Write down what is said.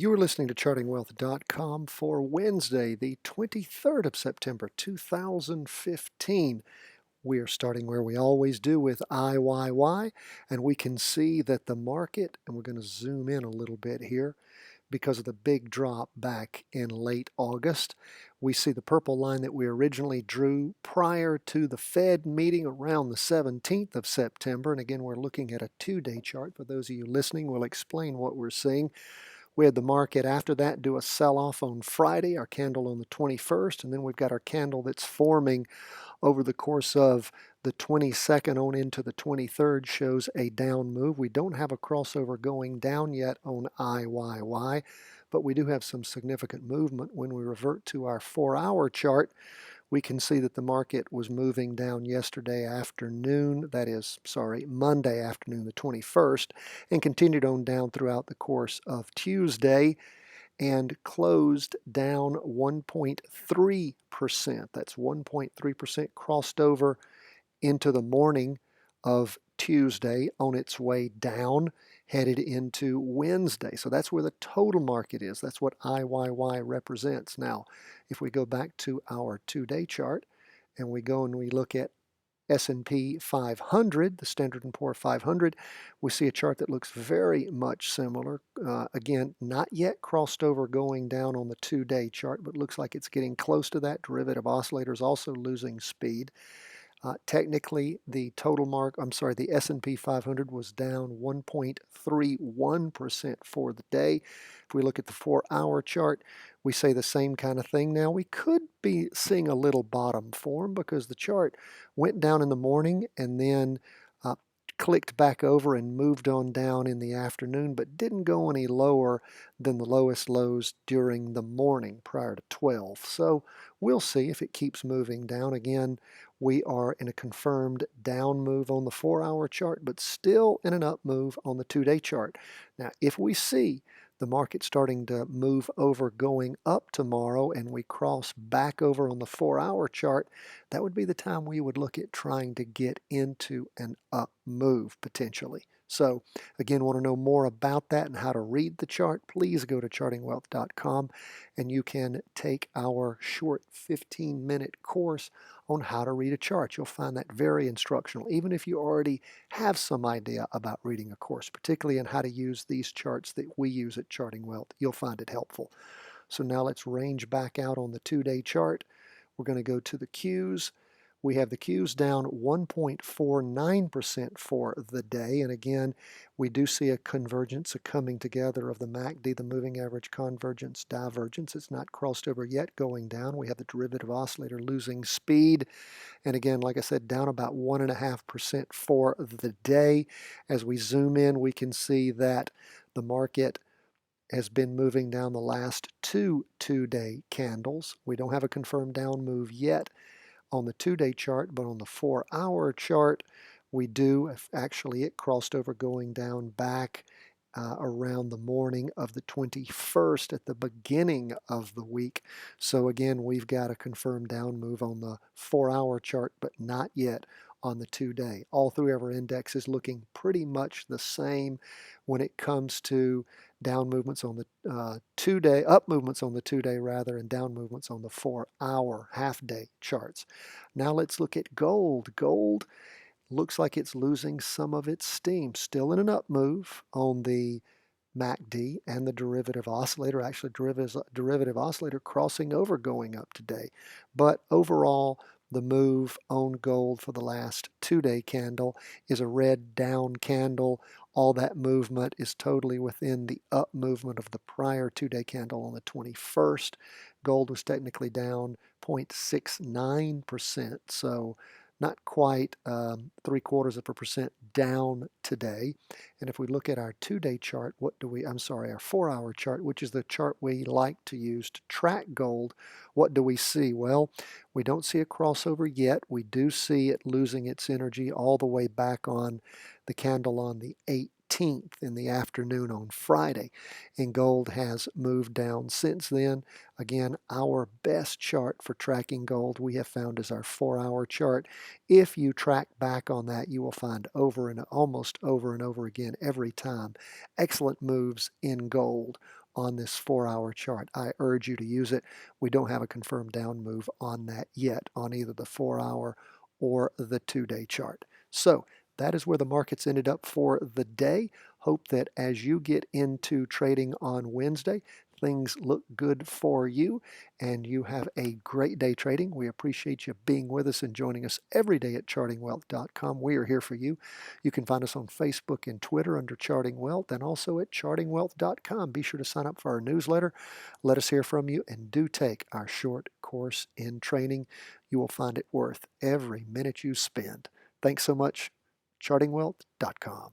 You're listening to chartingwealth.com for Wednesday, the 23rd of September, 2015. We are starting where we always do with IYY, and we can see that the market, and we're going to zoom in a little bit here because of the big drop back in late August. We see the purple line that we originally drew prior to the Fed meeting around the 17th of September. And again, we're looking at a two-day chart. For those of you listening, we'll explain what we're seeing. We had the market after that do a sell-off on Friday, our candle on the 21st, and then we've got our candle that's forming over the course of the 22nd on into the 23rd shows a down move. We don't have a crossover going down yet on IYY, but we do have some significant movement. When we revert to our 4-hour chart, we can see that the market was moving down yesterday afternoon, Monday afternoon, the 21st, and continued on down throughout the course of Tuesday and closed down 1.3%. That's 1.3% crossed over into the morning of Tuesday on its way down, headed into Wednesday. So that's where the total market is. That's what IYY represents. Now, if we go back to our two-day chart and we go and we look at S&P 500, the Standard & Poor's 500, we see a chart that looks very much similar. Again, not yet crossed over going down on the two-day chart, but looks like it's getting close to that. Derivative oscillators also losing speed. Technically, the S&P 500 was down 1.31% for the day. If we look at the 4-hour chart, we say the same kind of thing. Now, we could be seeing a little bottom form because the chart went down in the morning and then clicked back over and moved on down in the afternoon, but didn't go any lower than the lowest lows during the morning prior to 12. So we'll see if it keeps moving down. Again, we are in a confirmed down move on the 4-hour chart, but still in an up move on the two-day chart. Now, if we see the market starting to move over going up tomorrow and we cross back over on the 4-hour chart, that would be the time we would look at trying to get into an up move potentially. So again, want to know more about that and how to read the chart, please go to chartingwealth.com and you can take our short 15-minute course on how to read a chart. You'll find that very instructional, even if you already have some idea about reading a course, particularly in how to use these charts that we use at Charting Wealth. You'll find it helpful. So now let's range back out on the two-day chart. We're going to go to the Qs. We have the Qs down 1.49% for the day. And again, we do see a convergence, a coming together of the MACD, the moving average convergence, divergence. It's not crossed over yet going down. We have the derivative oscillator losing speed. And again, like I said, down about 1.5% for the day. As we zoom in, we can see that the market has been moving down the last two-day candles. We don't have a confirmed down move yet on the two-day chart, but on the 4-hour chart, we do. Actually, it crossed over going down back around the morning of the 21st at the beginning of the week. So again, we've got a confirmed down move on the 4-hour chart, but not yet on the two-day. All three of our indexes looking pretty much the same when it comes to down movements on the two-day, up movements on the two-day rather, and down movements on the 4-hour half-day charts. Now let's look at gold. Gold looks like it's losing some of its steam. Still in an up move on the MACD and the derivative oscillator. Actually, derivative oscillator crossing over going up today. But overall, the move on gold for the last two-day candle is a red down candle. All that movement is totally within the up movement of the prior two-day candle on the 21st. Gold was technically down 0.69%, so not quite 0.75% down today. And if we look at our two-day chart, our 4-hour chart, which is the chart we like to use to track gold, what do we see? Well, we don't see a crossover yet. We do see it losing its energy all the way back on the candle on the 18th in the afternoon on Friday, and gold has moved down since then. Again, our best chart for tracking gold we have found is our 4-hour chart. If you track back on that, you will find almost over and over again every time excellent moves in gold on this 4-hour chart. I urge you to use it. We don't have a confirmed down move on that yet on either the 4-hour or the 2-day chart. So that is where the markets ended up for the day. Hope that as you get into trading on Wednesday, things look good for you and you have a great day trading. We appreciate you being with us and joining us every day at chartingwealth.com. We are here for you. You can find us on Facebook and Twitter under Charting Wealth and also at chartingwealth.com. Be sure to sign up for our newsletter. Let us hear from you and do take our short course in training. You will find it worth every minute you spend. Thanks so much. chartingwealth.com.